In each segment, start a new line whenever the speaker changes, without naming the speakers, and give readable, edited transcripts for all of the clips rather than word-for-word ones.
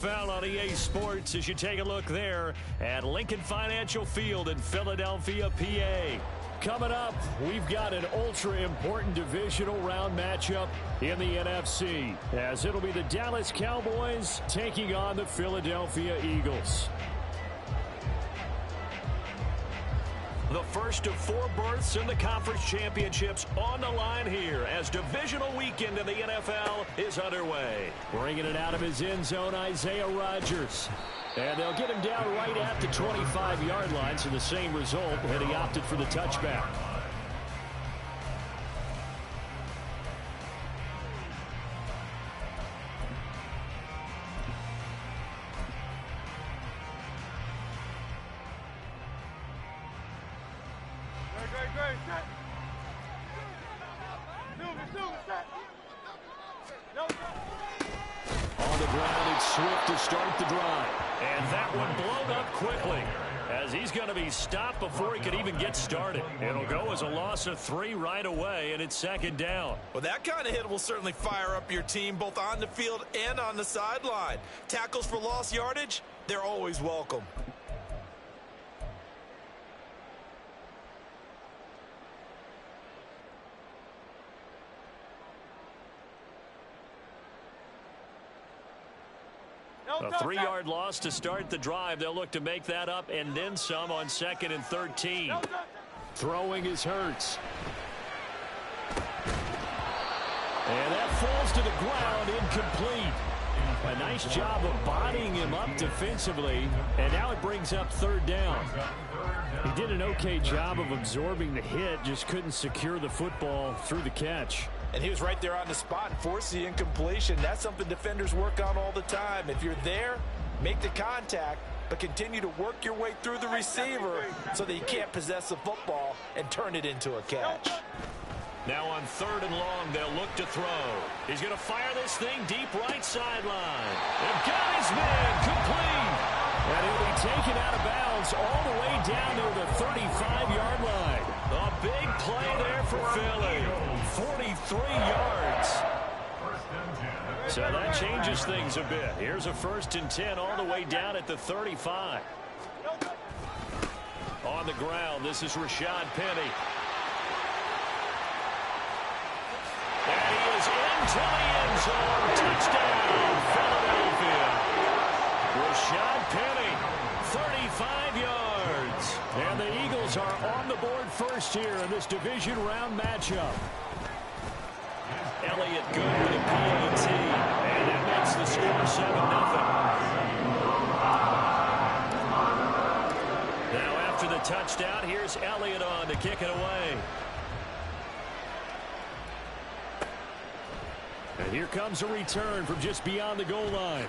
Found on EA Sports as you take a look there at Lincoln Financial Field in Philadelphia, PA. Coming up, we've got an ultra-important divisional round matchup in the NFC, as it'll be the Dallas Cowboys taking on the Philadelphia Eagles. The first of 4 berths in the conference championships on the line here as divisional weekend in the NFL is underway. Bringing it out of his end zone, Isaiah Rodgers. And they'll get him down right at the 25-yard line, so the same result, and he opted for the touchback. On the ground, it's Swift to start the drive. And that one blown up quickly, as he's going to be stopped before he can even get started. It'll go as a loss of 3 right away, and it's second down.
Well, that kind of hit will certainly fire up your team, both on the field and on the sideline. Tackles for lost yardage, they're always welcome.
A 3-yard loss to start the drive. They'll look to make that up and then some on 2nd and 13. Throwing is Hurts. And that falls to the ground, incomplete. A nice job of bodying him up defensively, and now it brings up 3rd down. He did an okay job of absorbing the hit, just couldn't secure the football through the catch.
And he was right there on the spot and forced the incompletion. That's something defenders work on all the time. If you're there, make the contact, but continue to work your way through the receiver so that you can't possess the football and turn it into a catch.
Now on 3rd and long, they'll look to throw. He's going to fire this thing deep right sideline. And got his man complete. And he'll be taken out of bounds all the way down to the 35-yard line. A big play there for Philly. 43 yards. So that changes things a bit. Here's a 1st and 10 all the way down at the 35. On the ground, this is Rashad Penny. And he is into the end zone. Touchdown, Philadelphia. Rashad Penny, 35 yards. And the Eagles are on the board first here in this division round matchup. Elliott good with a PAT. And that makes the score 7-0. Now after the touchdown, here's Elliott on to kick it away. And here comes a return from just beyond the goal line.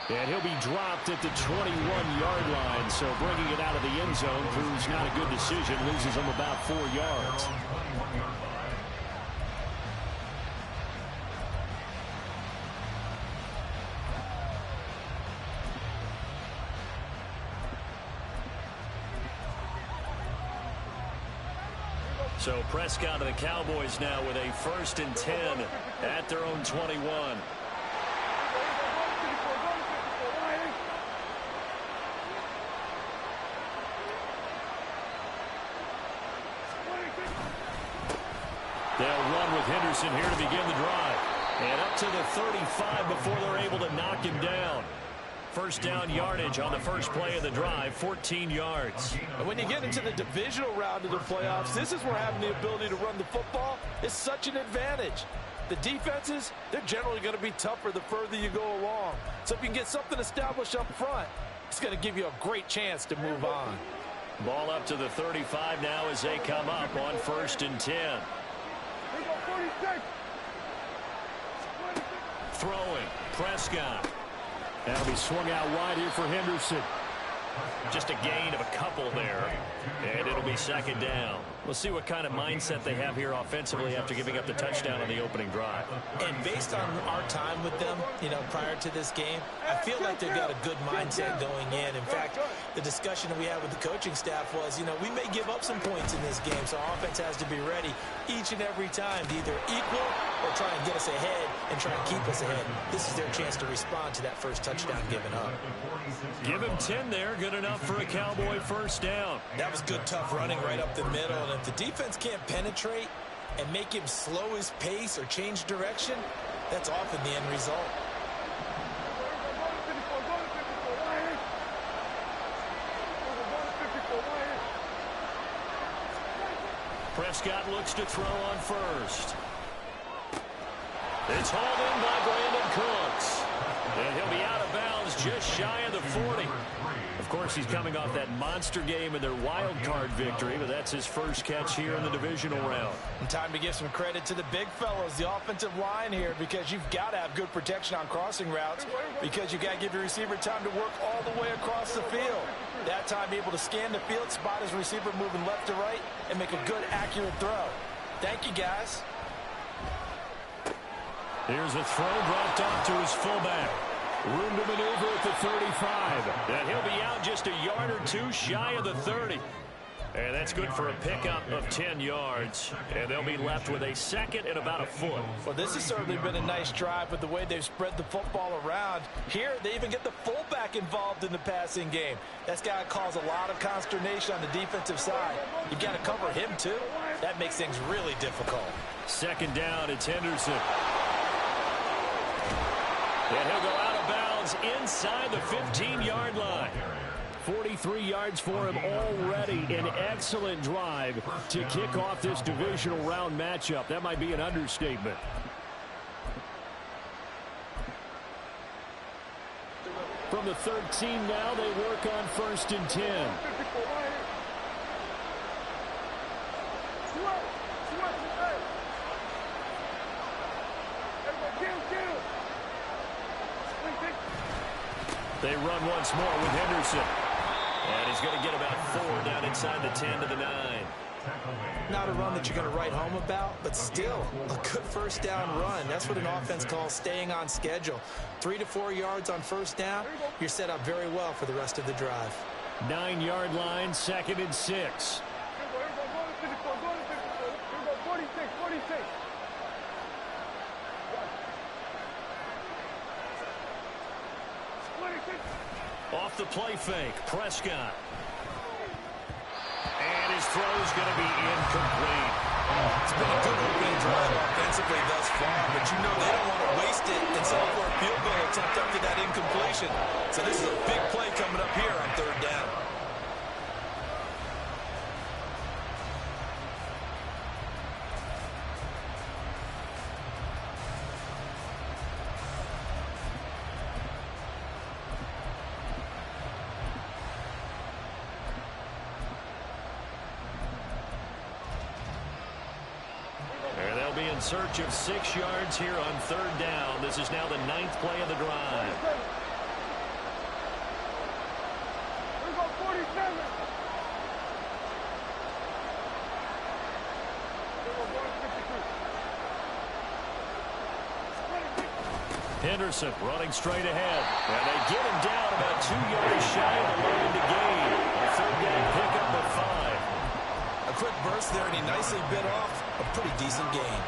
And he'll be dropped at the 21-yard line, so bringing it out of the end zone proves not a good decision, loses him about 4 yards. So Prescott and the Cowboys now with a 1st and 10 at their own 21. They'll run with Henderson here to begin the drive. And up to the 35 before they're able to knock him down. 1st down yardage on the first play of the drive, 14 yards.
And when you get into the divisional round of the playoffs, this is where having the ability to run the football is such an advantage. The defenses, they're generally going to be tougher the further you go along. So if you can get something established up front, it's going to give you a great chance to move on.
Ball up to the 35 now as they come up on 1st and 10. Throwing, Prescott. That'll be swung out wide here for Henderson. Just a gain of a couple there, and it'll be 2nd down. We'll see what kind of mindset they have here offensively after giving up the touchdown on the opening drive.
And based on our time with them, prior to this game, I feel like they've got a good mindset going in. In fact, the discussion that we had with the coaching staff was, we may give up some points in this game, so our offense has to be ready each and every time to either equal or try and get us ahead and try and keep us ahead. This is their chance to respond to that first touchdown given up.
Give him 10 there. Good enough for a Cowboy first down.
That was good, tough running right up the middle. And if the defense can't penetrate and make him slow his pace or change direction, that's often the end result.
Prescott looks to throw on first. It's hauled in by Brandon Cooks. And he'll be out of bounds just shy of the 40. Of course, he's coming off that monster game in their wild card victory, but that's his first catch here in the divisional round.
And time to give some credit to the big fellows, the offensive line here, because you've got to have good protection on crossing routes, because you've got to give your receiver time to work all the way across the field. That time, able to scan the field, spot his receiver moving left to right, and make a good, accurate throw. Thank you, guys.
Here's a throw dropped off to his fullback. Room to maneuver at the 35. And he'll be out just a yard or two shy of the 30. And that's good for a pickup of 10 yards. And they'll be left with a second and about a foot.
Well, this has certainly been a nice drive with the way they've spread the football around. Here, they even get the fullback involved in the passing game. That's got to cause a lot of consternation on the defensive side. You've got to cover him, too. That makes things really difficult.
Second down, it's Henderson. And he'll go out of bounds inside the 15-yard line. 43 yards for him already. An excellent drive to kick off this divisional round matchup. That might be an understatement. From the 13 now, they work on 1st and 10. They run once more with Henderson. And he's going to get about 4 down inside the 10 to the 9.
Not a run that you're going to write home about, but still a good first down run. That's what an offense calls staying on schedule. 3 to 4 yards on first down, you're set up very well for the rest of the drive.
9-yard line, 2nd and 6. Off the play fake, Prescott. And his throw is going to be incomplete.
It's been a good opening drive offensively thus far, but they don't want to waste it and settle for a field goal attempt after that incompletion. So this is a big play coming up here on 3rd down.
In search of 6 yards here on 3rd down. This is now the 9th play of the drive. Henderson running straight ahead. And they get him down about 2 yards shy of the line to gain. A 3rd down pickup of 5.
A quick burst there, and he nicely bit off a pretty decent gain.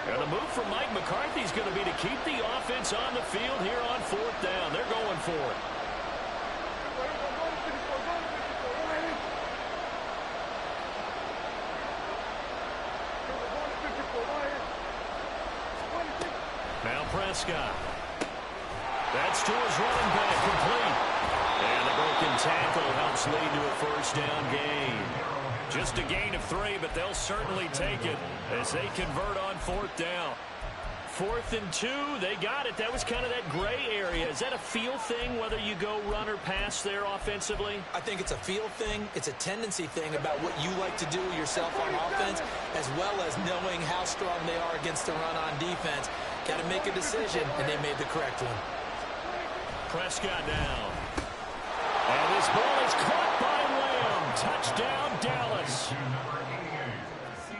And the move from Mike McCarthy is going to be to keep the offense on the field here on 4th down. They're going for it. Now Prescott. That's to his running back, complete. And the broken tackle helps lead to a 1st down gain. Just a gain of 3, but they'll certainly take it as they convert on 4th down. 4th and 2, they got it. That was kind of that gray area. Is that a feel thing, whether you go run or pass there offensively?
I think it's a feel thing. It's a tendency thing about what you like to do yourself on offense, as well as knowing how strong they are against the run on defense. Got to make a decision, and they made the correct one.
Prescott down. And this ball is caught by Lamb. Touchdown, Dallas.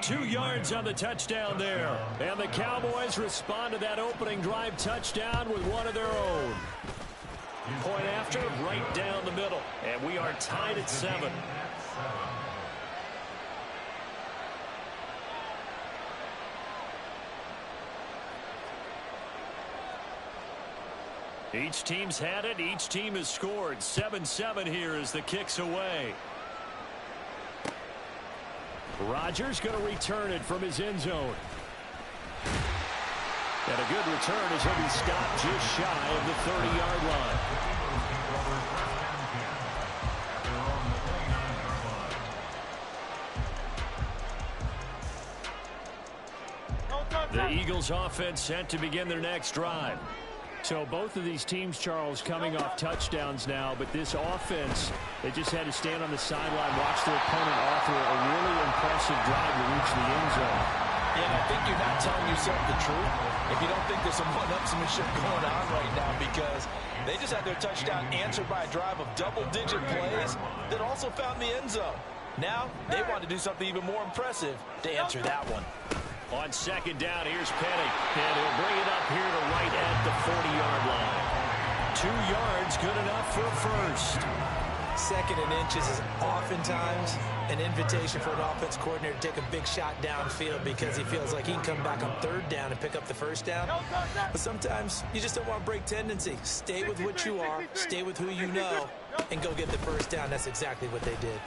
2 yards on the touchdown there. And the Cowboys respond to that opening drive touchdown with one of their own. Point after, right down the middle. And we are tied at 7. Each team's had it. Each team has scored. 7-7 here as the kick's away. Rodgers going to return it from his end zone. And a good return as he'll be stopped just shy of the 30-yard line. The Eagles offense set to begin their next drive. So both of these teams, Charles, coming off touchdowns now, but this offense, they just had to stand on the sideline, watch their opponent offer a really impressive drive to reach the end zone.
Yeah, and I think you're not telling yourself the truth if you don't think there's some one-upsmanship going on right now, because they just had their touchdown answered by a drive of double-digit plays that also found the end zone. Now, they want to do something even more impressive to answer that one.
On second down, here's Penny. And he'll bring it up here to right at the 40-yard line. 2 yards, good enough for a first.
Second and inches is oftentimes an invitation for an offense coordinator to take a big shot downfield because he feels like he can come back on third down and pick up the first down. But sometimes you just don't want to break tendency. Stay with what you are, stay with who you know, and go get the first down. That's exactly what they did.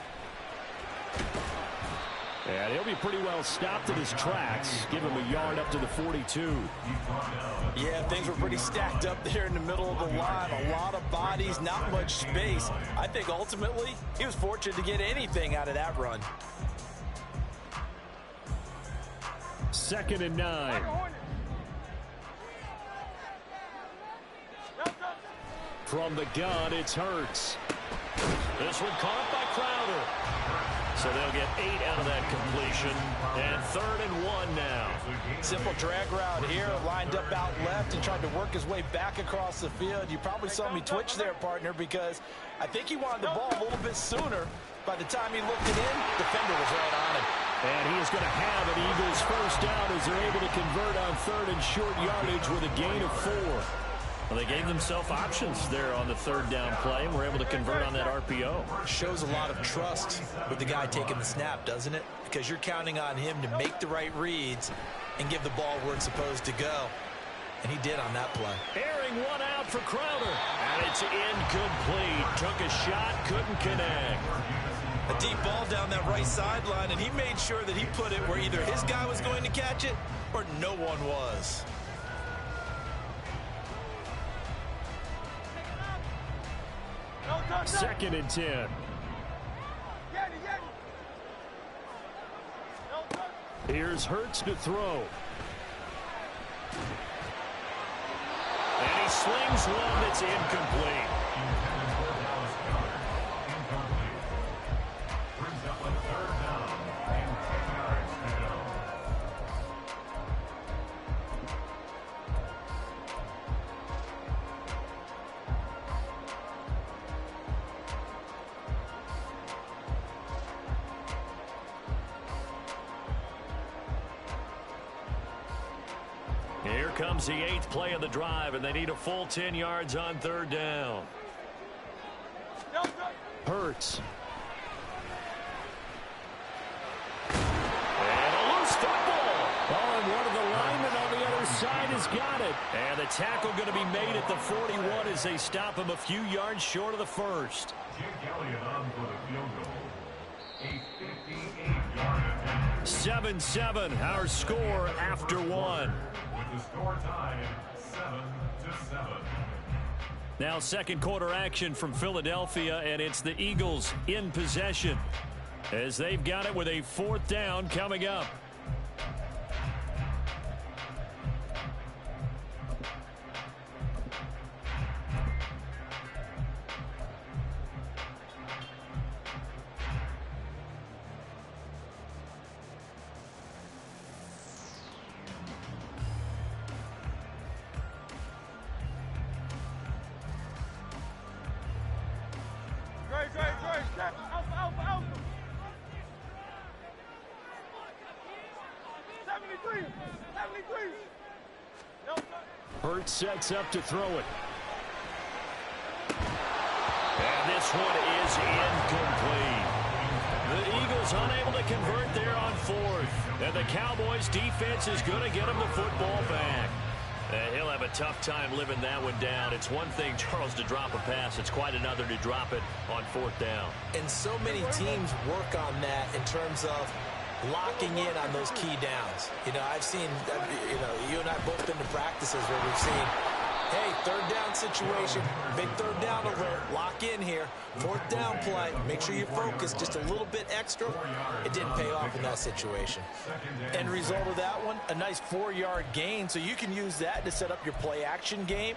And he'll be pretty well stopped in his tracks. Give him a yard up to the 42.
Yeah, things were pretty stacked up there in the middle of the line. A lot of bodies, not much space. I think ultimately he was fortunate to get anything out of that run.
2nd and 9. From the gun, it's Hurts. This one caught by Crowder. So they'll get 8 out of that completion. And 3rd and 1 now.
Simple drag route here, lined up out left and tried to work his way back across the field. You probably saw me twitch there, partner, because I think he wanted the ball a little bit sooner. By the time he looked it in, defender was right on him.
And he is going to have an Eagles first down as they're able to convert on 3rd and short yardage with a gain of 4. Well, they gave themselves options there on the 3rd down play and were able to convert on that RPO.
Shows a lot of trust with the guy taking the snap, doesn't it? Because you're counting on him to make the right reads and give the ball where it's supposed to go. And he did on that play.
Airing one out for Crowder. And it's incomplete. Took a shot, couldn't connect.
A deep ball down that right sideline, and he made sure that he put it where either his guy was going to catch it or no one was.
Second and 10. Here's Hurts to throw. And he slings one that's incomplete. Here comes the 8th play of the drive, and they need a full 10 yards on 3rd down. Hurts. And a loose football. Oh, and one of the linemen on the other side has got it. And the tackle going to be made at the 41 as they stop him a few yards short of the first. 7-7, our score after 1.
The score tied 7-7.
Now 2nd quarter action from Philadelphia, and it's the Eagles in possession as they've got it with a 4th down coming up. Hurt sets up to throw it. And this one is incomplete. The Eagles unable to convert there on fourth. And the Cowboys defense is going to get him the football back. He'll have a tough time living that one down. It's one thing, Charles, to drop a pass. It's quite another to drop it on fourth down.
And so many teams work on that in terms of locking in on those key downs. You know, I've seen, you and I both been to practices where we've seen, hey, third down situation, big third down alert, lock in here, fourth down play, make sure you focus just a little bit extra. It didn't pay off in that situation.
End result of that one, a nice 4-yard gain, so you can use that to set up your play-action game,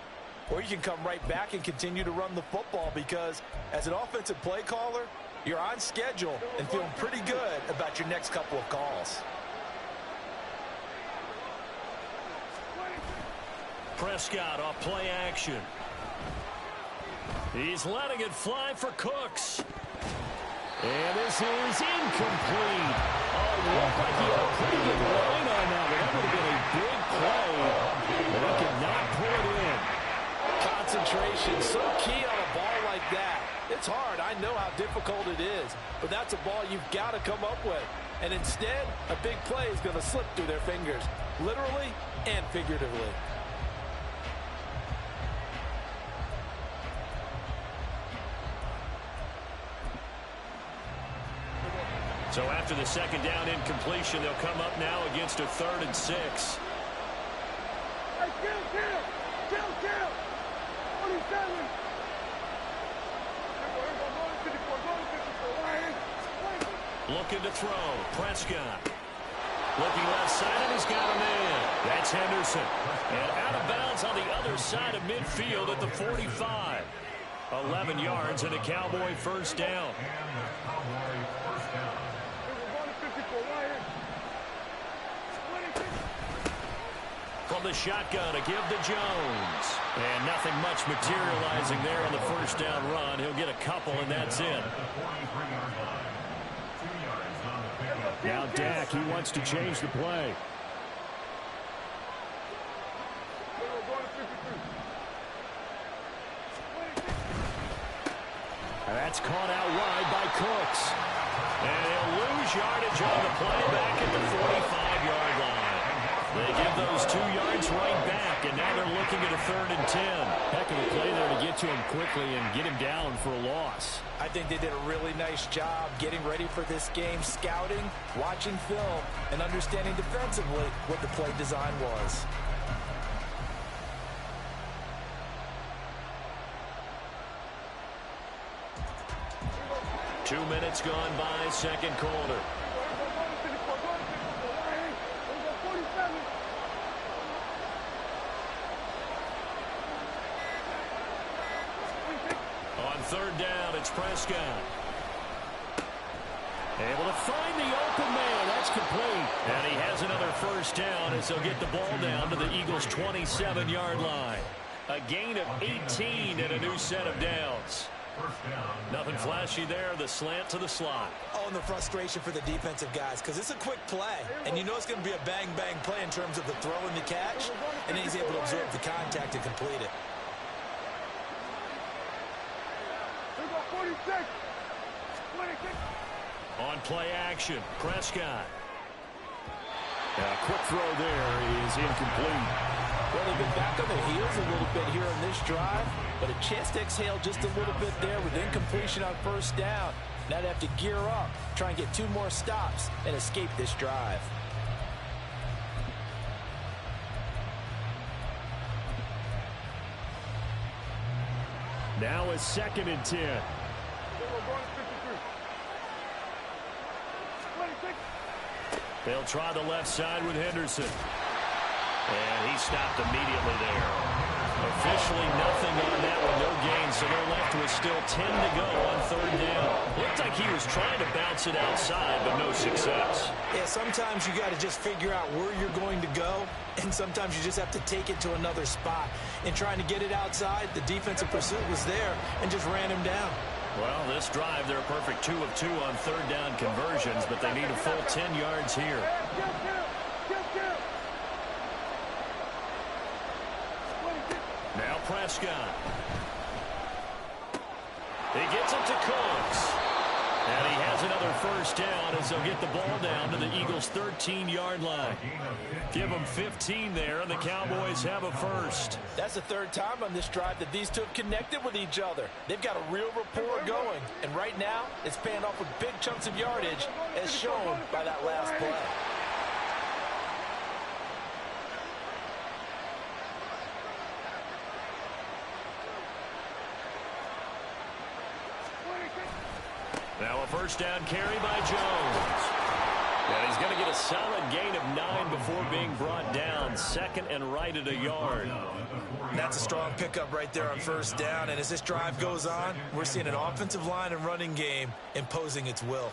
or you can come right back and continue to run the football because as an offensive play caller, you're on schedule and feeling pretty good about your next couple of calls.
Prescott off play action. He's letting it fly for Cooks. And this is incomplete. Oh, looked like he had a pretty good line on that. That would have been a big play. But he could not pull it in.
Concentration, so key on a ball like that. It's hard. I know how difficult it is. But that's a ball you've got to come up with. And instead, a big play is going to slip through their fingers, literally and figuratively.
So after the second down incompletion, they'll come up now against a 3rd and 6.
Hey, kill! 47!
Looking to throw. Prescott. Looking left side, and he's got him in. That's Henderson. And out of bounds on the other side of midfield at the 45. 11 yards and a Cowboy first down. From the shotgun, a give to Jones. And nothing much materializing there on the first down run. He'll get a couple, and that's it. Now Dak, he wants to change the play. That's caught out wide by Cooks. And he'll lose yardage on the play back at the 45-yard line. They give those 2 yards right back, and now they're looking at a 3rd and 10.
Heck of a play there to get to him quickly and get him down for a loss.
I think they did a really nice job getting ready for this game, scouting, watching film, and understanding defensively what the play design was.
Two minutes gone by, second quarter. On 3rd down, it's Prescott. Able to find the open man. That's complete. And he has another first down as they'll get the ball down to the Eagles' 27-yard line. A gain of 18 and a new set of downs. Nothing flashy there. The slant to the slot.
Oh, and the frustration for the defensive guys because it's a quick play. And you know it's going to be a bang-bang play in terms of the throw and the catch. And then he's able to absorb the contact and complete it.
On play action, Prescott.
A quick throw there is incomplete.
Well, they've been back on their heels a little bit here on this drive, but a chance to exhale just a little bit there with incompletion on first down. Now they have to gear up, try and get 2 more stops, and escape this drive.
Now a 2nd and 10. They'll try the left side with Henderson. And he stopped immediately there. Officially nothing on that one, no gain, so they're left with still 10 to go on 3rd down. Looked like he was trying to bounce it outside, but no success.
Yeah, sometimes you got to just figure out where you're going to go, and sometimes you just have to take it to another spot. In trying to get it outside, the defensive pursuit was there and just ran him down.
Well, this drive, they're a perfect 2 of 2 on 3rd down conversions, but they need a full 10 yards here. Now Prescott. He gets it to Cooks. And he has another first down as they'll get the ball down to the Eagles' 13-yard line. Give them 15 there, and the Cowboys have a first.
That's the third time on this drive that these two have connected with each other. They've got a real rapport going. And right now, it's paying off with big chunks of yardage, as shown by that last play.
Now a first down carry by Jones. And he's going to get a solid gain of 9 before being brought down. Second and right at a yard.
That's a strong pickup right there on first down. And as this drive goes on, we're seeing an offensive line and running game imposing its will.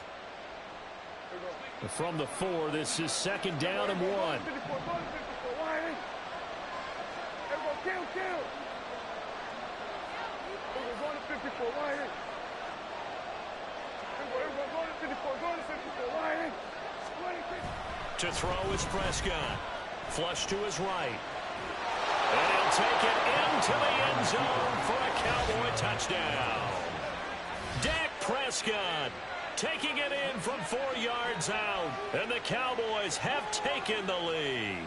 From the 4, this is second down and 1. To throw is Prescott. Flush to his right. And he'll take it into the end zone for a Cowboy touchdown. Dak Prescott taking it in from 4 yards out. And the Cowboys have taken the lead.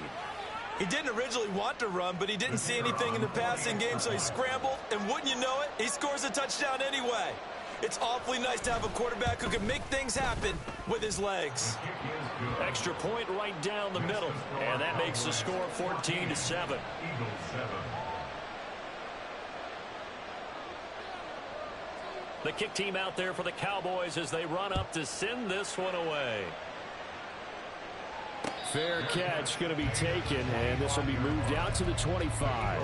He didn't originally want to run, but he didn't see anything in the passing game, so he scrambled. And wouldn't you know it, he scores a touchdown anyway. It's awfully nice to have a quarterback who can make things happen with his legs.
Extra point right down the middle. And that makes the score 14-7. The kick team out there for the Cowboys as they run up to send this one away. Fair catch going to be taken, and this will be moved out to the 25.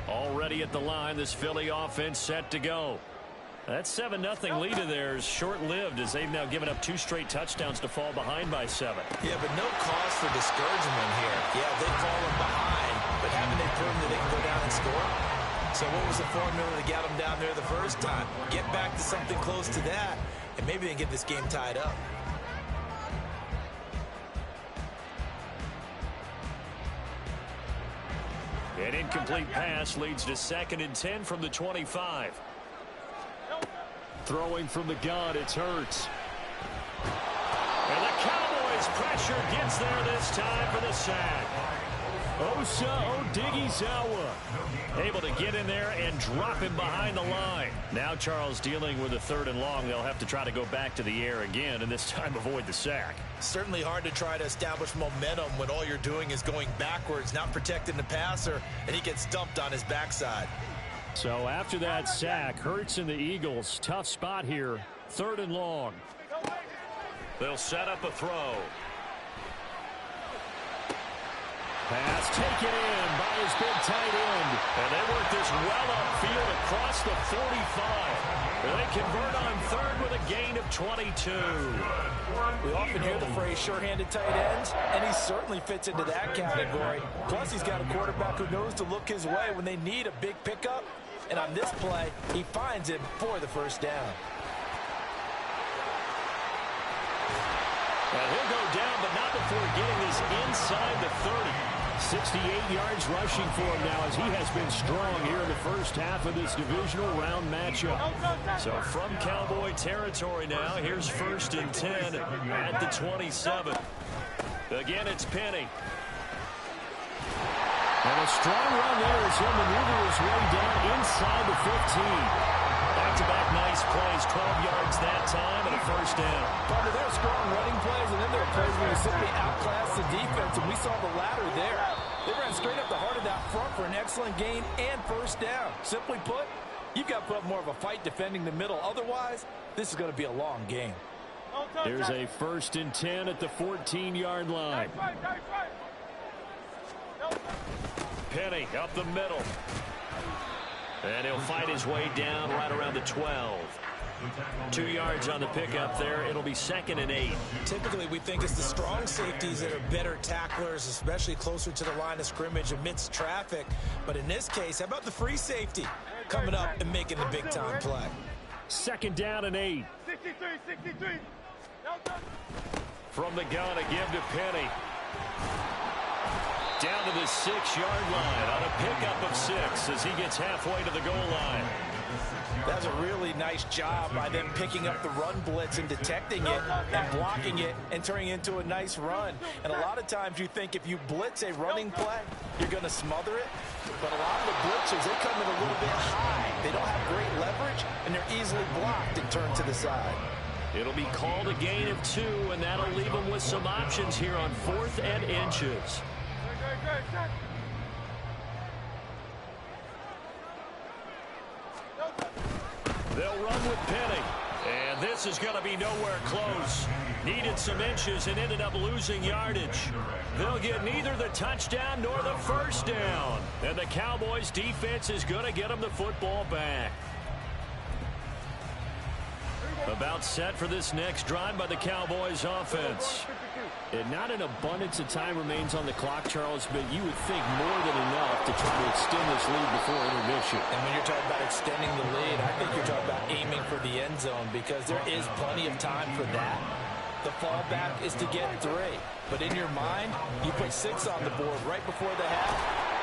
Already at the line, this Philly offense set to go. That 7-0 lead of theirs short-lived as they've now given up 2 straight touchdowns to fall behind by 7.
Yeah, but no cause for discouragement here. Yeah, they've fallen behind, but haven't they proven that they can go down and score? So what was the formula to get them down there the first time? Get back to something close to that, and maybe they can get this game tied up.
An incomplete pass leads to 2nd and 10 from the 25. Throwing from the gun, it's Hurts. And the Cowboys pressure gets there this time for the sack. Osa Odighizuwa able to get in there and drop him behind the line. Now Charles dealing with a 3rd and long. They'll have to try to go back to the air again and this time avoid the sack.
Certainly hard to try to establish momentum when all you're doing is going backwards, not protecting the passer, and he gets dumped on his backside.
So after that sack, Hurts and the Eagles, tough spot here, 3rd and long. They'll set up a throw. Pass taken in by his big tight end. And they work this well upfield across the 45. And they convert on 3rd with a gain of 22.
We often hear the phrase sure-handed tight ends, and he certainly fits into that category. Plus, he's got a quarterback who knows to look his way when they need a big pickup. And on this play, he finds him for the first down.
And he'll go down, but not before getting this inside the 30. 68 yards rushing for him now as he has been strong here in the first half of this divisional round matchup. So from Cowboy territory now, here's 1st and 10 at the 27. Again, it's Penny. And a strong run there as he'll maneuver his way down inside the 15. Back-to-back nice plays, 12 yards that time and a first down.
Partner, there are strong running plays, and then there are plays where you simply outclass the defense, and we saw the latter there. They ran straight up the heart of that front for an excellent gain and first down. Simply put, you've got to put up more of a fight defending the middle. Otherwise, this is going to be a long game.
There's a 1st and 10 at the 14-yard line. Penny up the middle. And he'll fight his way down right around the 12. 2 yards on the pickup there. It'll be 2nd and 8.
Typically, we think it's the strong safeties that are better tacklers, especially closer to the line of scrimmage amidst traffic. But in this case, how about the free safety coming up and making the big-time play?
2nd down and 8.
63.
From the gun, a give to Penny. Down to the 6-yard line on a pickup of 6 as he gets halfway to the goal line.
That's a really nice job by them picking up the run blitz and detecting it and blocking it and turning it into a nice run. And a lot of times you think if you blitz a running play, you're going to smother it. But a lot of the blitzers, they come in a little bit high. They don't have great leverage, and they're easily blocked and turned to the side.
It'll be called a gain of 2, and that'll leave them with some options here on 4th and inches. They'll run with Penny. And this is going to be nowhere close. Needed some inches and ended up losing yardage. They'll get neither the touchdown nor the first down. And the Cowboys defense is going to get them the football back. About set for this next drive by the Cowboys offense.
And not an abundance of time remains on the clock, Charles, but you would think more than enough to try to extend this lead before intermission.
And when you're talking about extending the lead, I think you're talking about aiming for the end zone because there is plenty of time for that. The fallback is to get 3. But in your mind, you put 6 on the board right before the half.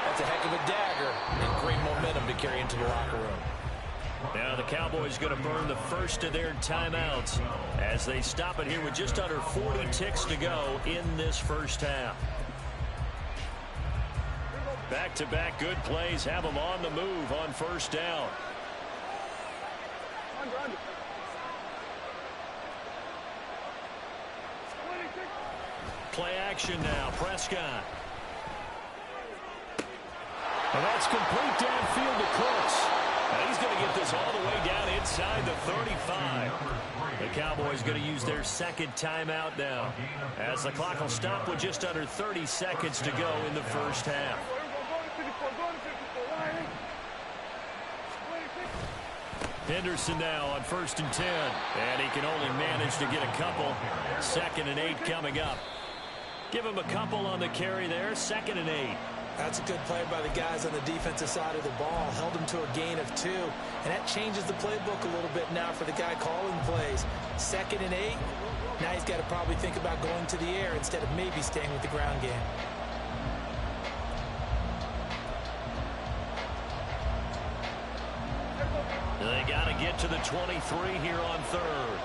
That's a heck of a dagger and great momentum to carry into the locker room.
Now the Cowboys going to burn the first of their timeouts as they stop it here with just under 40 ticks to go in this first half. Back-to-back good plays have them on the move on first down. Play action now. Prescott. And that's complete downfield to Cooks. And he's going to get this all the way down inside the 35. The Cowboys going to use their second timeout now as the clock will stop with just under 30 seconds to go in the first half. Henderson now on 1st and 10. And he can only manage to get a couple. 2nd and 8 coming up. Give him a couple on the carry there. 2nd and 8.
That's a good play by the guys on the defensive side of the ball. Held him to a gain of 2. And that changes the playbook a little bit now for the guy calling plays. 2nd and 8. Now he's got to probably think about going to the air instead of maybe staying with the ground game.
They got to get to the 23 here on 3rd.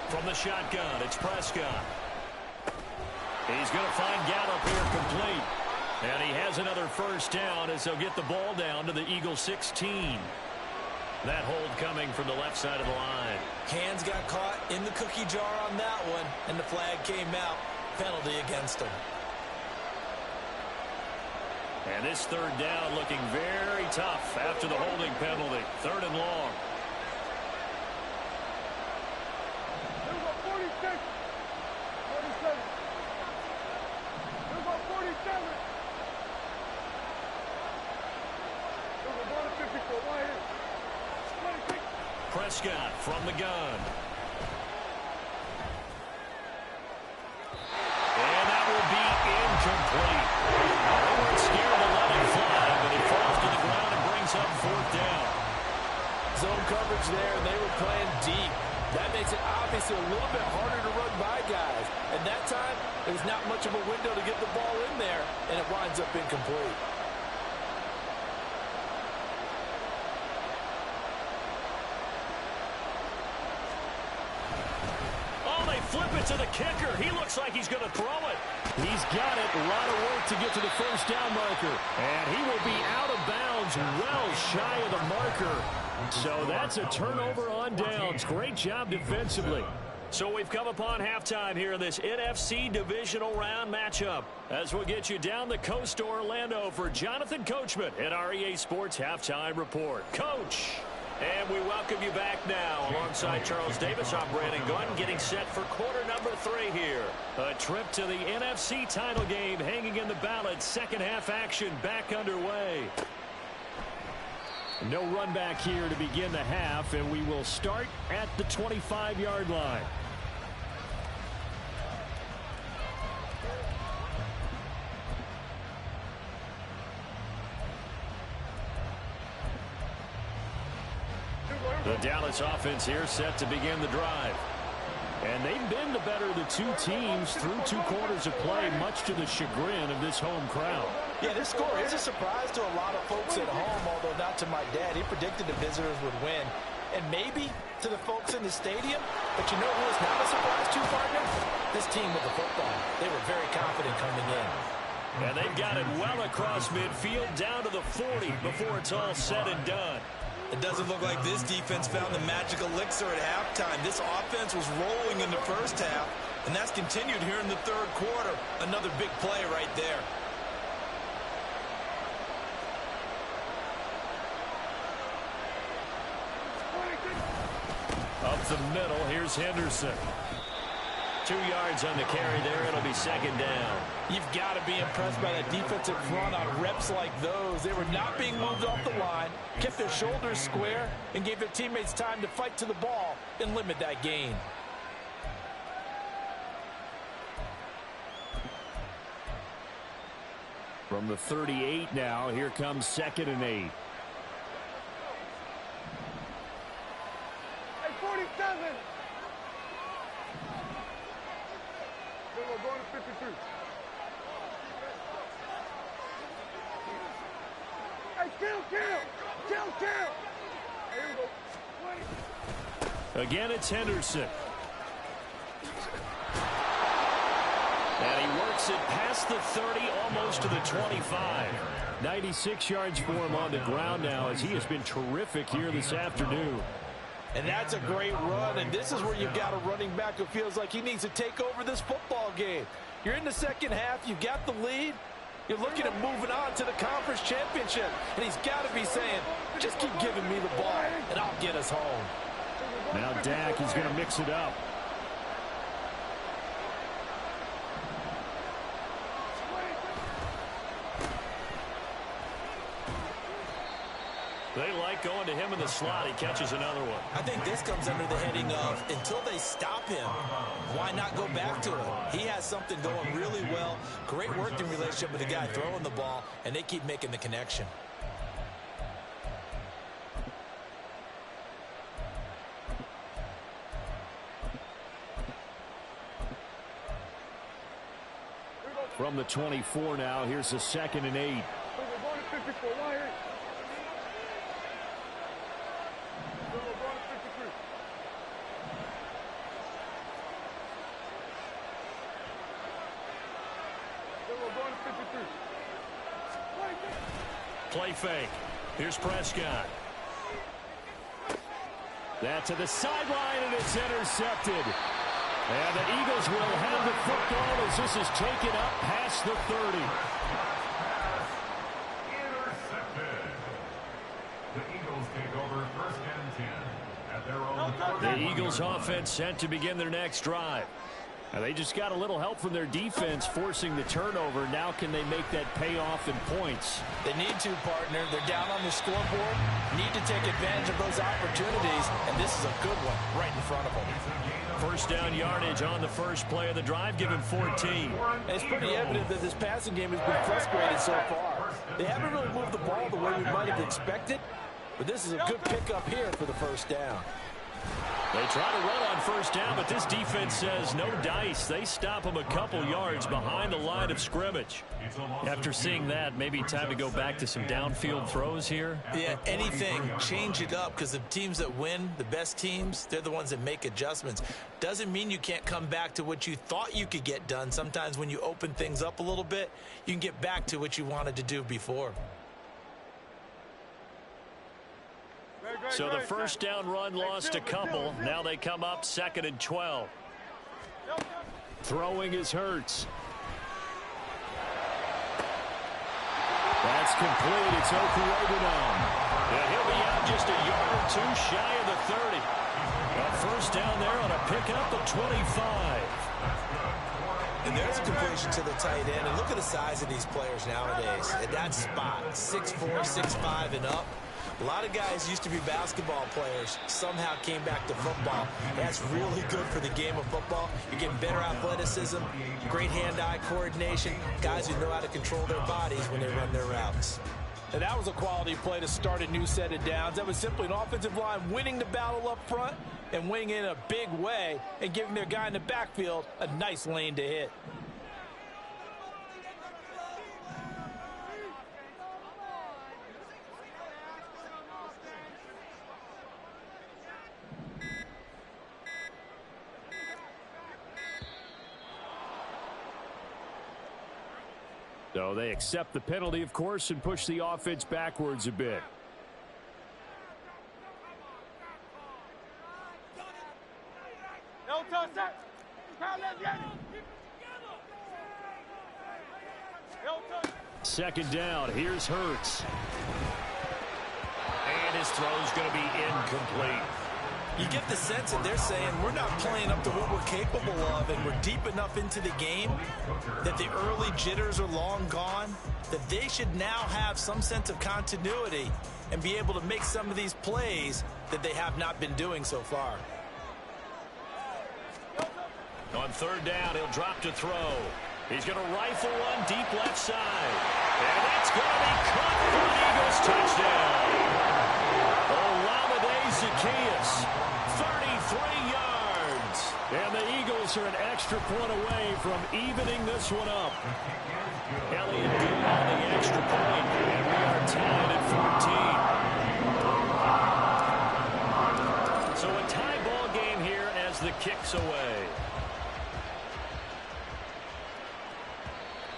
From the shotgun, it's Prescott. He's going to find Gallup here complete. And he has another first down as they'll get the ball down to the Eagles 16. That hold coming from the left side of the line.
Hands got caught in the cookie jar on that one, and the flag came out. Penalty against him.
And this 3rd down looking very tough after the holding penalty. 3rd and long.
47. 47.
Prescott from the gun. And that will be incomplete. They weren't scared to let it fly, but it falls to the ground and brings up 4th down.
Zone coverage there, and they were playing deep. That makes it obviously a little bit harder to run by guys. And that time, there's not much of a window to get the ball in there, and it winds up incomplete.
Flip it to the kicker. He looks like he's going to throw it. He's got it. A lot of work to get to the first down marker. And he will be out of bounds well shy of the marker. So that's a turnover on downs. Great job defensively. So we've come upon halftime here in this NFC divisional round matchup. As we'll get you down the coast to Orlando for Jonathan Coachman at our EA Sports Halftime Report. Coach. And we welcome you back now. Alongside Charles Davis, I'm Brandon Gunn, getting set for quarter number 3 here. A trip to the NFC title game hanging in the balance. Second half action back underway. No run back here to begin the half, and we will start at the 25-yard line. The Dallas offense here set to begin the drive. And they've been the better of the two teams through 2 quarters of play, much to the chagrin of this home crowd.
Yeah, this score is a surprise to a lot of folks at home, although not to my dad. He predicted the visitors would win. And maybe to the folks in the stadium. But you know who is not a surprise to, partner? This team with the football. They were very confident coming in.
And they've got it well across midfield down to the 40 before it's all said and done.
It doesn't look like this defense found the magic elixir at halftime. This offense was rolling in the first half, and that's continued here in the third quarter. Another big play right there.
Up the middle, here's Henderson. 2 yards on the carry there. It'll be second down.
You've got to be impressed by that defensive front on reps like those. They were not being moved off the line, kept their shoulders square, and gave their teammates time to fight to the ball and limit that gain.
From the 38 now, here comes 2nd and 8.
Hey, 47. We're going to 53. Hey, kill. Hey, here we go.
Again, it's Henderson. And he works it past the 30, almost to the 25.
96 yards for him on the ground now, as he has been terrific here this afternoon.
And that's a great run, and this is where you've got a running back who feels like he needs to take over this football game. You're in the second half, you got the lead, you're looking at moving on to the conference championship, and he's got to be saying, just keep giving me the ball, and I'll get us home.
Now Dak is going to mix it up.
They like going to him in the slot. He catches another one.
I think this comes under the heading of, until they stop him, why not go back to it? He has something going really well. Great working relationship with the guy throwing the ball, and they keep making the connection.
From the 24 now, here's the 2nd and 8.
We're going to 54. Why here? We're going to 53. We're going to 53.
Play fake. Here's Prescott.
That to the sideline, and it's intercepted. And the Eagles will have the football as this is taken up past the 30.
Intercepted. The Eagles take over 1st and 10 at their own 30.
The Eagles offense set to begin their next drive.
Now they just got a little help from their defense forcing the turnover. Now can they make that pay off in points?
They need to, partner. They're down on the scoreboard. Need to take advantage of those opportunities, and this is a good one right in front of them.
First down yardage on the first play of the drive. Give him 14.
And it's pretty evident that this passing game has been frustrated so far. They haven't really moved the ball the way we might have expected, but this is a good pickup here for the first down.
They try to run on first down, but this defense says no dice. They stop them a couple yards behind the line of scrimmage. After seeing that, maybe time to go back to some downfield throws here.
Yeah, anything. Change it up, because the teams that win, the best teams, they're the ones that make adjustments. Doesn't mean you can't come back to what you thought you could get done. Sometimes when you open things up a little bit, you can get back to what you wanted to do before.
So the first down run lost a couple. Now they come up 2nd and 12.
Throwing is Hurts. That's complete. It's Okurebunom.
And he'll be out just a yard or two shy of the 30. A first down there on a pickup of 25.
And there's a completion to the tight end. And look at the size of these players nowadays. At that spot, 6'4", 6'5", and up. A lot of guys used to be basketball players, somehow came back to football. That's really good for the game of football. You're getting better athleticism, great hand-eye coordination, guys who know how to control their bodies when they run their routes.
And that was a quality play to start a new set of downs. That was simply an offensive line winning the battle up front and winning in a big way and giving their guy in the backfield a nice lane to hit.
So they accept the penalty, of course, and push the offense backwards a bit. Second down. Here's Hurts.
And his throw's going to be incomplete.
You get the sense that they're saying we're not playing up to what we're capable of, and we're deep enough into the game that the early jitters are long gone, that they should now have some sense of continuity and be able to make some of these plays that they have not been doing so far.
On third down, he'll drop to throw. He's going to rifle one deep left side. And that's going to be caught for an Eagles touchdown. Olamide Zaccheaus, 33 yards.
And the Eagles are an extra point away from evening this one up.
Elliott good on the extra point. And we are tied at 14. So a tie ball game here as the kick's away.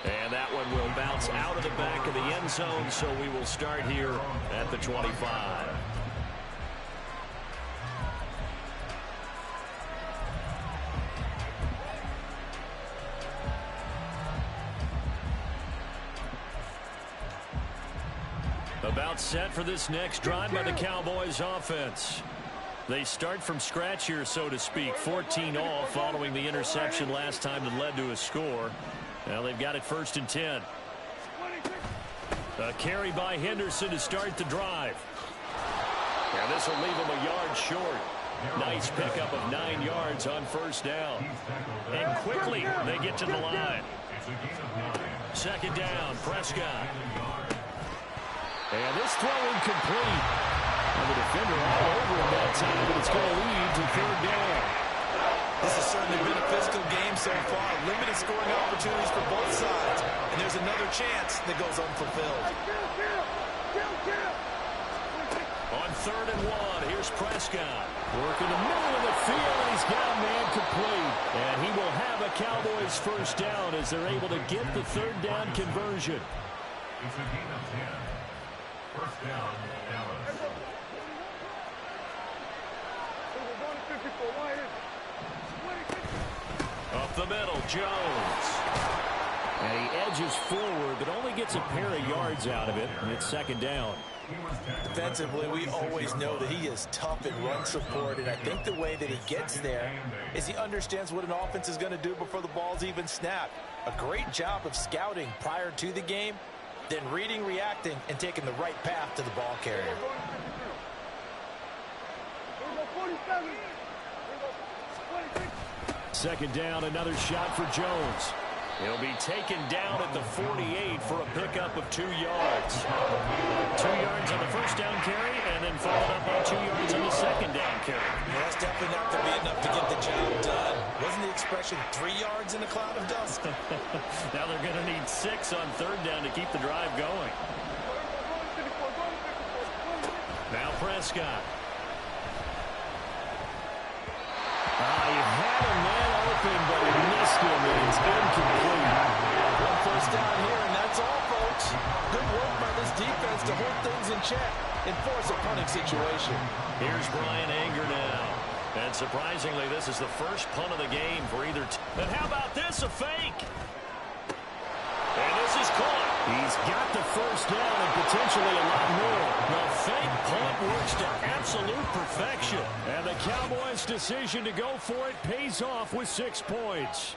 And that one will bounce out of the back of the end zone, so we will start here at the 25. About set for this next drive by the Cowboys offense. They start from scratch here, so to speak. 14-all following the interception last time that led to a score. Well, they've got it 1st and 10. A carry by Henderson to start the drive. And this will leave him a yard short. Nice pickup of 9 yards on first down. And quickly they get to the line. Second down, Prescott.
And this throw incomplete. And the defender all over him that time, but it's going to lead to third down.
This has certainly been a physical game so far. Limited scoring opportunities for both sides. And there's another chance that goes unfulfilled.
On third and 1, here's Prescott.
Working the middle of the field, and he's got a man complete. And he will have a Cowboys first down as they're able to get the third down conversion.
It's a gain of 10. First down, Dallas.
Up the middle, Jones.
And he edges forward, but only gets a pair of yards out of it, and it's second down.
Defensively, we always know that he is tough in run support, and I think the way that he gets there is he understands what an offense is going to do before the ball's even snapped. A great job of scouting prior to the game, then reading, reacting, and taking the right path to the ball carrier.
Second down, another shot for Jones.
He'll be taken down at the 48 for a pickup of 2 yards. 2 yards on the first down carry, and then followed up on 2 yards on the second down carry.
Well, that's definitely not going to be enough to get the job done. Wasn't the expression 3 yards in a cloud of dust?
Now they're going to need 6 on third down to keep the drive going. Now Prescott.
He had a man open, but he missed him, and it's incomplete.
One first down here, and that's all, folks. Good work by this defense to hold things in check and force a punting situation.
Here's Brian Anger now. And surprisingly, this is the first punt of the game for either team. And how about this, a fake? And this is caught. He's got the first down and potentially a lot more. The fake punt works to absolute perfection. And the Cowboys' decision to go for it pays off with 6 points.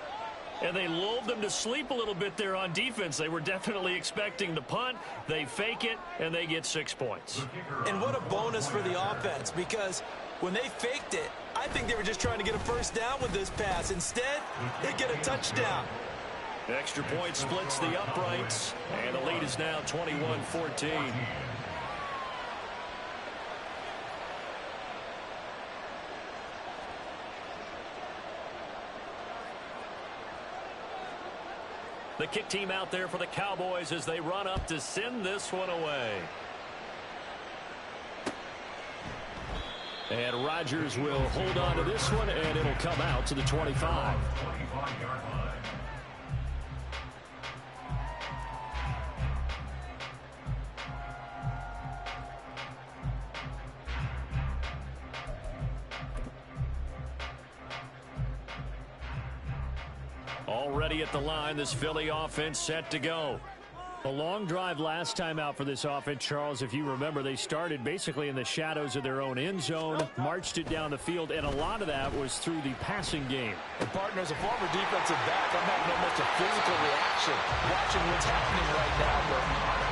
And they lulled them to sleep a little bit there on defense. They were definitely expecting the punt. They fake it, and they get 6 points.
And what a bonus for the offense, because when they faked it, I think they were just trying to get a first down with this pass. Instead, they get a touchdown.
Extra point splits the uprights, and the lead is now 21-14. The kick team out there for the Cowboys as they run up to send this one away. And Rodgers will hold on to this one, and it'll come out to the 25.
25-yard line.
Already at the line, this Philly offense set to go. A long drive last time out for this offense, Charles. If you remember, they started basically in the shadows of their own end zone, marched it down the field, and a lot of that was through the passing game.
And partner, as a former defensive back, I'm having almost a physical reaction watching what's happening right now. But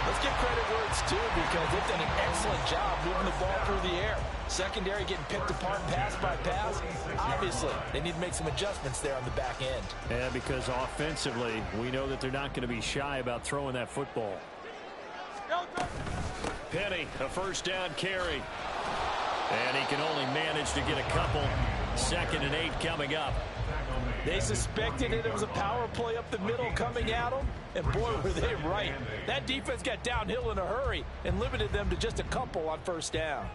let's give credit where it's due, because they've done an excellent job moving the ball through the air. Secondary getting picked apart pass by pass. Obviously, they need to make some adjustments there on the back end.
Yeah, because offensively, we know that they're not going to be shy about throwing that football. Penny, a first down carry. And he can only manage to get a couple. 2nd and 8 coming up.
They suspected it was a power play up the middle coming at them, and boy, were they right. That defense got downhill in a hurry and limited them to just a couple on first down.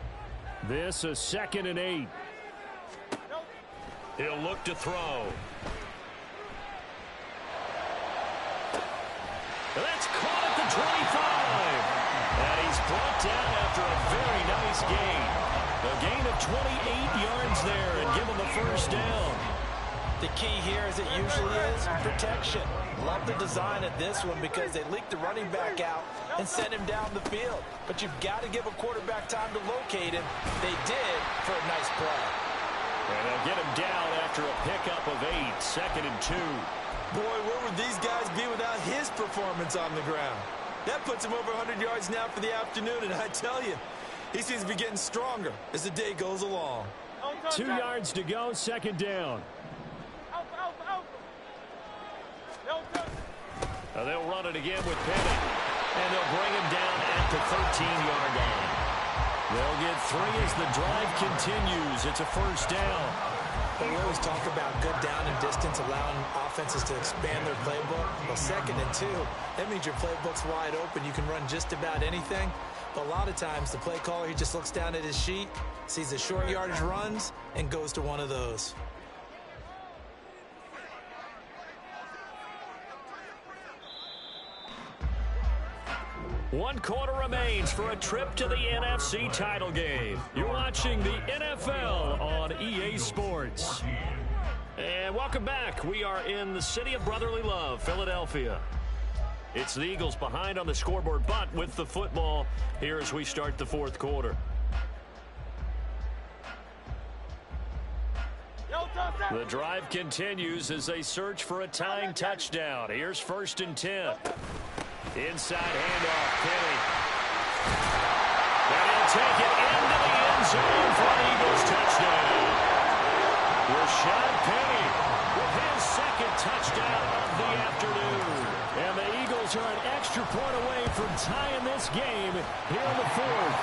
This is 2nd and 8. He'll look to throw. That's caught at the 25. And he's brought down after a very nice gain. A gain of 28 yards there and give him the first down.
The key here, as it usually is, protection. Love the design of this one because they leaked the running back out and sent him down the field. But you've got to give a quarterback time to locate him. They did for a nice play.
And they'll get him down after a pickup of 8, 2nd and 2.
Boy, where would these guys be without his performance on the ground? That puts him over 100 yards now for the afternoon, and I tell you, he seems to be getting stronger as the day goes along.
2 yards to go, 2nd down. They'll run it again with Penny, and they'll bring him down at the 13-yard line. They'll get 3 as the drive continues. It's a first down.
But we always talk about good down and distance, allowing offenses to expand their playbook. Well, 2nd and 2, that means your playbook's wide open. You can run just about anything. But a lot of times, the play caller, he just looks down at his sheet, sees the short yardage runs, and goes to one of those.
One quarter remains for a trip to the NFC title game. You're watching the NFL on EA Sports. And welcome back. We are in the city of brotherly love, Philadelphia. It's the Eagles behind on the scoreboard, but with the football here as we start the 4th quarter. The drive continues as they search for a tying touchdown. Here's 1st and 10. Inside handoff, Penny. And he'll take it into the end zone for an Eagles touchdown. Rashad Penny with his 2nd touchdown of the afternoon. And the Eagles are an extra point away from tying this game here in the 4th.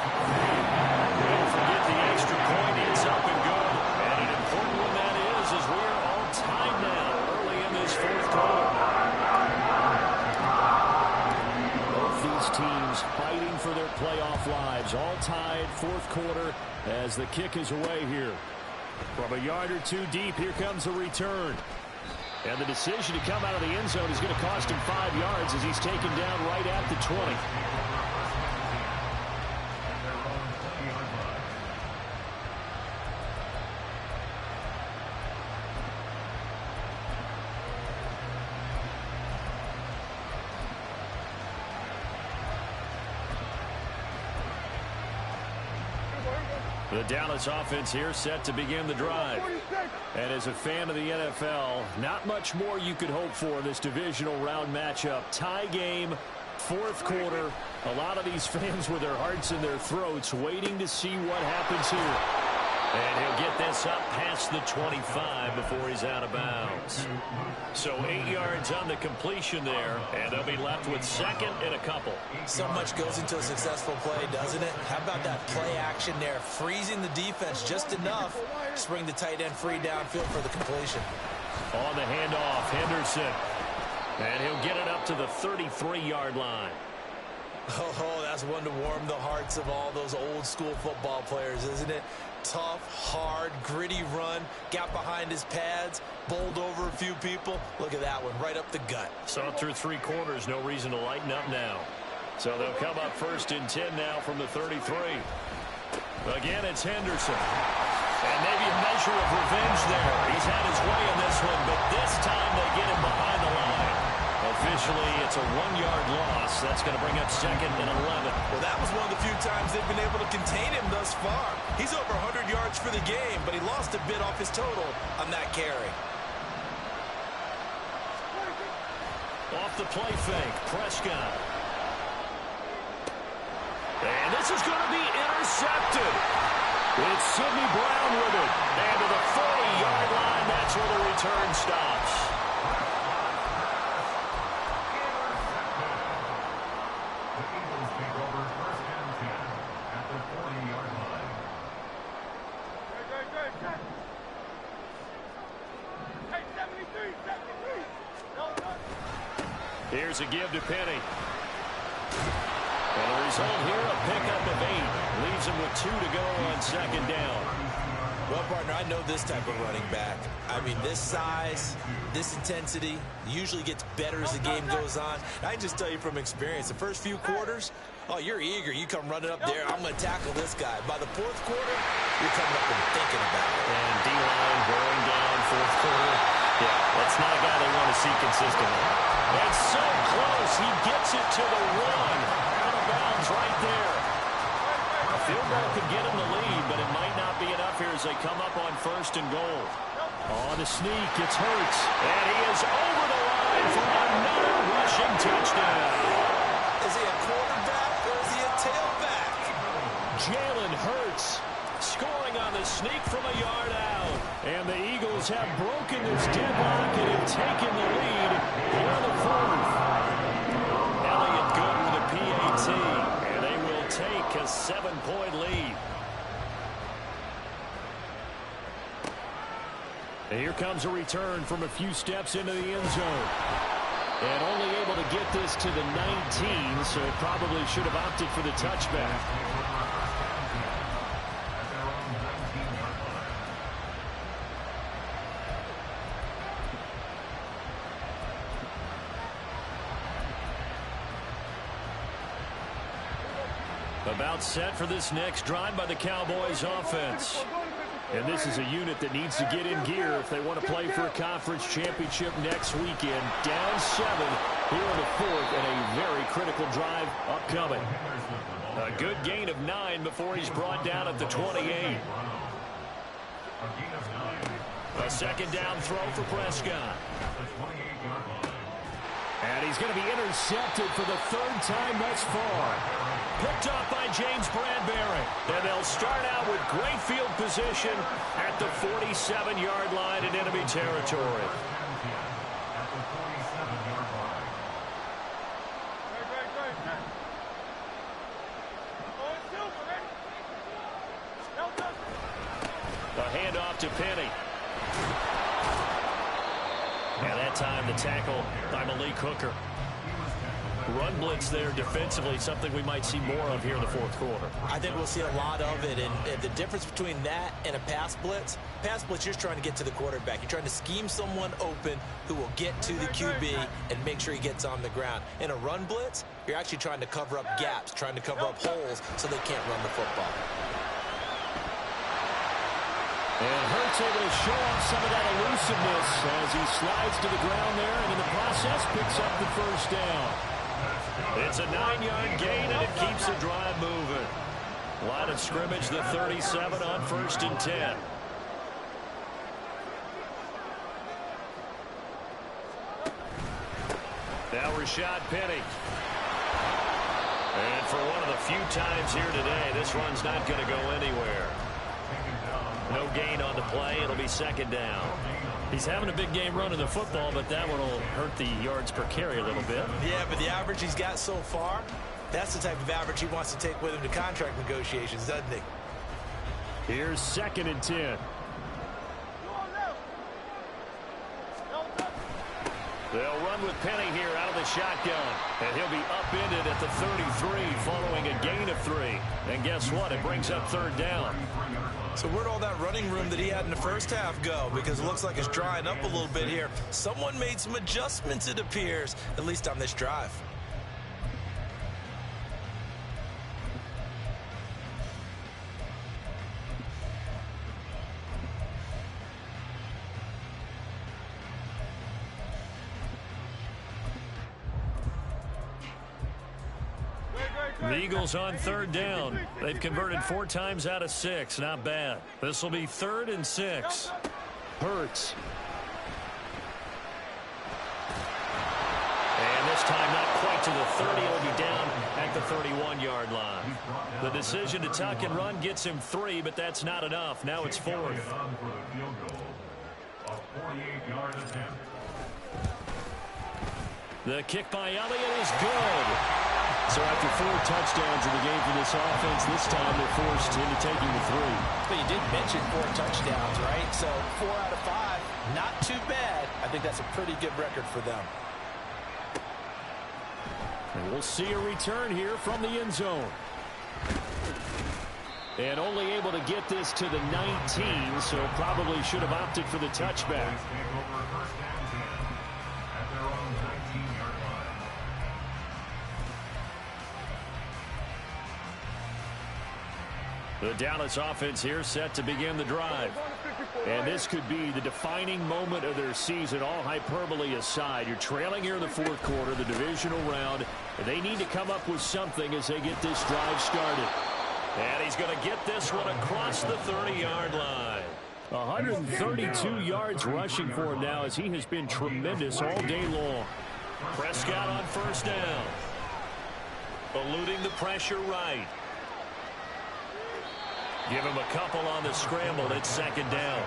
Don't forget the extra point. It's up and good. And an important one that is as we are all tied now early in this 4th quarter. Teams fighting for their playoff lives, all tied 4th quarter as the kick is away here. From a yard or 2 deep, here comes the return. And the decision to come out of the end zone is going to cost him 5 yards as he's taken down right at the 20.
The Dallas offense here set to begin the drive. And as a fan of the NFL, not much more you could hope for in this divisional round matchup. Tie game, fourth quarter. A lot of these fans with their hearts in their throats waiting to see what happens here. And he'll get this up past the 25 before he's out of bounds. So 8 yards on the completion there, and they'll be left with second and a couple.
So much goes into a successful play, doesn't it? How about that play action there, freezing the defense just enough to bring the tight end free downfield for the completion.
On the handoff, Henderson. And he'll get it up to the 33-yard line.
Oh, that's one to warm the hearts of all those old school football players, isn't it? Tough, hard, gritty run, got behind his pads, bowled over a few people. Look at that one, right up the gut.
Saw through three quarters, no reason to lighten up now. So they'll come up 1st and 10 now from the 33. Again, it's Henderson. And maybe a measure of revenge there. He's had his way in this one, but this time they get him behind the line. Officially, it's a 1-yard loss. That's going to bring up 2nd and 11.
Well, that was one of the few times they've been able to contain him thus far. He's over 100 yards for the game, but he lost a bit off his total on that carry.
Off the play fake, Prescott. And this is going to be intercepted. It's Sidney Brown with it. And to the 40-yard line, that's where the return stops. Here's a give to Penny. And the result here, a pickup of 8. Leaves him with 2 to go on 2nd down.
Well, partner, I know this type of running back. I mean, this size, this intensity usually gets better as the game goes on. I can just tell you from experience, the first few quarters, oh, you're eager. You come running up there, I'm going to tackle this guy. By the 4th quarter, you're coming up and thinking about it.
And D-line going down 4th quarter. Yeah, that's not a guy they want to see consistently. And so close, he gets it to the 1. Out of bounds right there. A field goal could get him the lead, but it might not be enough here as they come up on 1st and goal. On the sneak, it's Hurts. And he is over the line for another rushing touchdown.
Is he a quarterback or is he a tailback?
Jalen Hurts scoring on the sneak from a yard out. And the Eagles have broken this deadlock and have taken the lead here in the 4th. Elliott good with a PAT, and they will take a 7-point lead. And here comes a return from a few steps into the end zone. And only able to get this to the 19, so it probably should have opted for the touchback. About set for this next drive by the Cowboys offense. And this is a unit that needs to get in gear if they want to play for a conference championship next weekend. Down 7 here in the 4th, and a very critical drive upcoming. A good gain of 9 before he's brought down at the 28. A 2nd down throw for Prescott. And he's going to be intercepted for the 3rd time thus far. Picked off by James Bradbury. And they'll start out with great field position at the 47-yard line in enemy territory. A handoff to Penny. And that time the tackle by Malik Hooker. Run blitz there defensively, something we might see more of here in the 4th quarter.
I think we'll see a lot of it, and the difference between that and a pass blitz, you're just trying to get to the quarterback. You're trying to scheme someone open who will get to the QB and make sure he gets on the ground. In a run blitz, you're actually trying to cover up gaps, trying to cover up holes so they can't run the football.
And Hurts able to show off some of that elusiveness as he slides to the ground there, and in the process picks up the 1st down. It's a 9-yard gain, and it keeps the drive moving. Line of scrimmage, the 37 on 1st and 10. Now Rashad Penny. And for one of the few times here today, this run's not going to go anywhere. No gain on the play. It'll be 2nd down.
He's having a big game running the football, but that one will hurt the yards per carry a little bit.
Yeah, but the average he's got so far, that's the type of average he wants to take with him to contract negotiations, doesn't he?
Here's 2nd and 10. They'll run with Penny here out of the shotgun. And he'll be upended at the 33 following a gain of 3. And guess what? It brings up 3rd down.
So where'd all that running room that he had in the first half go? Because it looks like it's drying up a little bit here. Someone made some adjustments, it appears, at least on this drive.
The Eagles on 3rd down. They've converted 4 times out of 6. Not bad. This will be 3rd and 6.
Hurts. And this time not quite to the 30. It'll be down at the 31-yard line. The decision to tuck and run gets him 3, but that's not enough. Now it's 4th.
The kick by Elliott is good. So after 4 touchdowns in the game for this offense, this time they're forced into taking the 3.
But you did mention 4 touchdowns, right? So 4 out of 5, not too bad. I think that's a pretty good record for them.
And we'll see a return here from the end zone. And only able to get this to the 19, so probably should have opted for the touchback. The Dallas offense here set to begin the drive. And this could be the defining moment of their season, all hyperbole aside. You're trailing here in the 4th quarter, the divisional round. And they need to come up with something as they get this drive started. And he's going to get this one across the 30-yard line. 132 yards rushing for him now as he has been tremendous all day long.
Prescott on 1st down. Eluding the pressure right. Give him a couple on the scramble. It's 2nd down.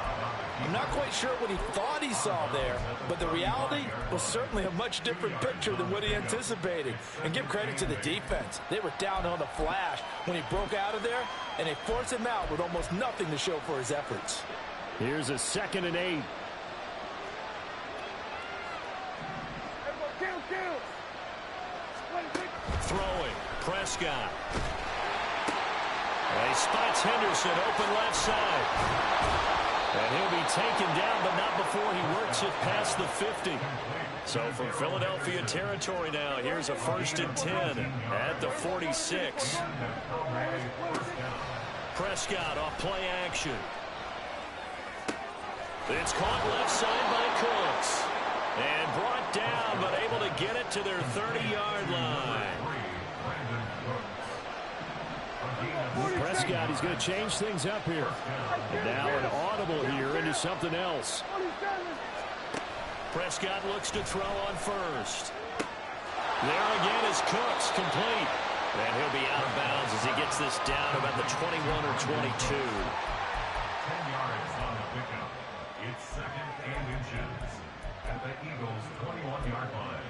I'm not quite sure what he thought he saw there, but the reality was certainly a much different picture than what he anticipated. And give credit to the defense. They were down on the flash when he broke out of there, and they forced him out with almost nothing to show for his efforts.
Here's a 2nd and 8.
Throwing. Prescott. He spots Henderson open left side. And he'll be taken down, but not before he works it past the 50. So from Philadelphia territory now, here's a 1st and 10 at the 46. Prescott off play action. It's caught left side by Cooks. And brought down, but able to get it to their 30-yard line.
Prescott, he's going to change things up here. And now an audible here into something else.
Prescott looks to throw on 1st. There again is Cooks, complete. And he'll be out of bounds as he gets this down about the 21 or 22.
10 yards on the pickup. It's 2nd and inches at the Eagles' 21-yard line.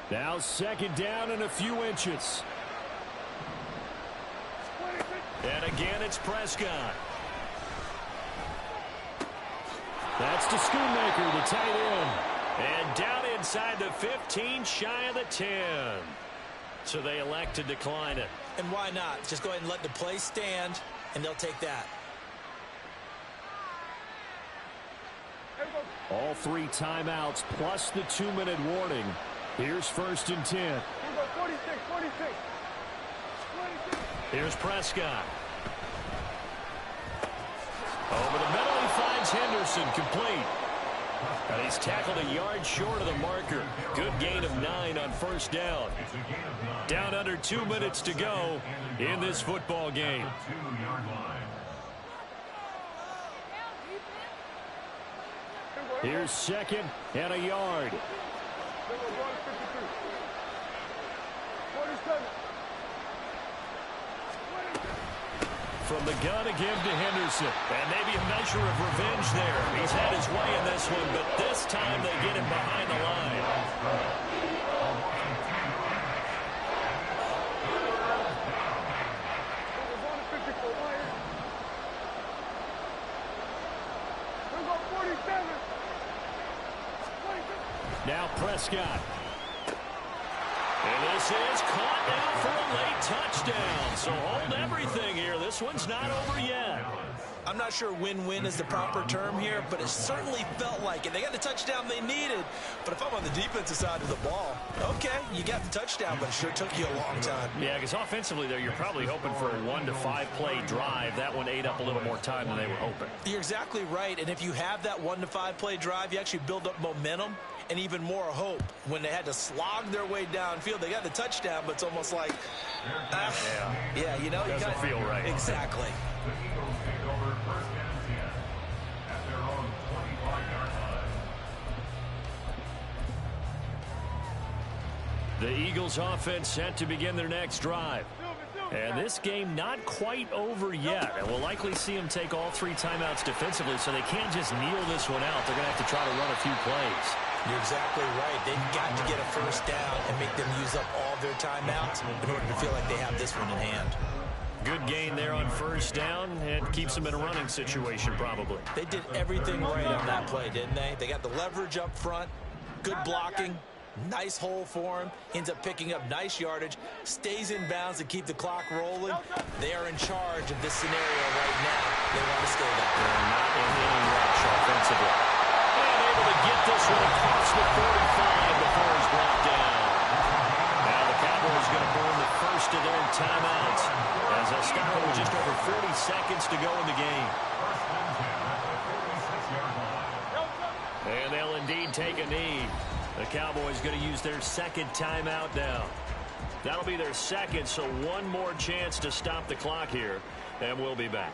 Now 2nd down and a few inches.
And again, it's Prescott.
That's to Schoonmaker, the tight end.
And down inside the 15, shy of the 10. So they elect to decline it.
And why not? Just go ahead and let the play stand, and they'll take that.
All 3 timeouts plus the 2-minute warning. Here's 1st and 10. Here's Prescott. Over the middle, he finds Henderson, complete. And he's tackled a yard short of the marker. Good gain of 9 on first down. Down under 2 minutes to go in this football game. Here's second and a yard. From the gun again to Henderson. And maybe a measure of revenge there. He's had his way in this one, but this time they get him behind the line. Now Prescott. And this is caught now for a late touchdown. So hold everything here. This one's not over yet.
I'm not sure win-win is the proper term here, but it certainly felt like it. They got the touchdown they needed. But if I'm on the defensive side of the ball, okay, you got the touchdown, but it sure took you a long time.
Yeah, because offensively there, you're probably hoping for a 1 to 5 play drive. That one ate up a little more time than they were hoping.
You're exactly right. And if you have that 1 to 5 play drive, you actually build up momentum and even more hope. When they had to slog their way downfield, they got the touchdown, but it's almost like, yeah, you know,
doesn't feel right.
Exactly.
The Eagles take over first and 10 at their own 25-yard line.
The Eagles offense set to begin their next drive. And this game not quite over yet. And we'll likely see them take all 3 timeouts defensively, so they can't just kneel this one out. They're going to have to try to run a few plays.
You're exactly right. They've got to get a first down and make them use up all their timeouts in order to feel like they have this one in hand.
Good gain there on first down, and keeps them in a running situation probably.
They did everything right on that play, didn't they? They got the leverage up front, good blocking, nice hole for him, ends up picking up nice yardage, stays in bounds to keep the clock rolling. They are in charge of this scenario right now. They want to stay that way.
They're not in any rush offensively. And able to get this one across the 45 before he's brought down. Now the Cowboys going to burn the first of their timeouts as a stop with just over 40 seconds to go in the game. And they'll indeed take a knee. The Cowboys going to use their second timeout now. That'll be their second, so one more chance to stop the clock here, and we'll be back.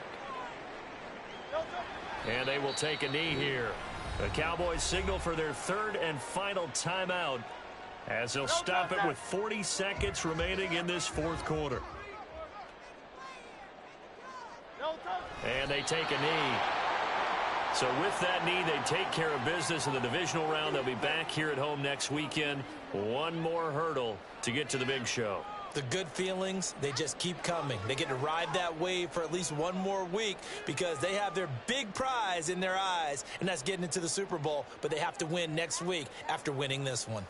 And they will take a knee here. The Cowboys signal for their third and final timeout as they'll stop it with 40 seconds remaining in this fourth quarter. And they take a knee. So with that knee, they take care of business in the divisional round. They'll be back here at home next weekend. One more hurdle to get to the big show.
The good feelings, they just keep coming. They get to ride that wave for at least one more week because they have their big prize in their eyes, and that's getting into the Super Bowl. But they have to win next week after winning this one.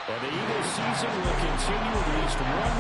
And the Eagles season will continue with at least one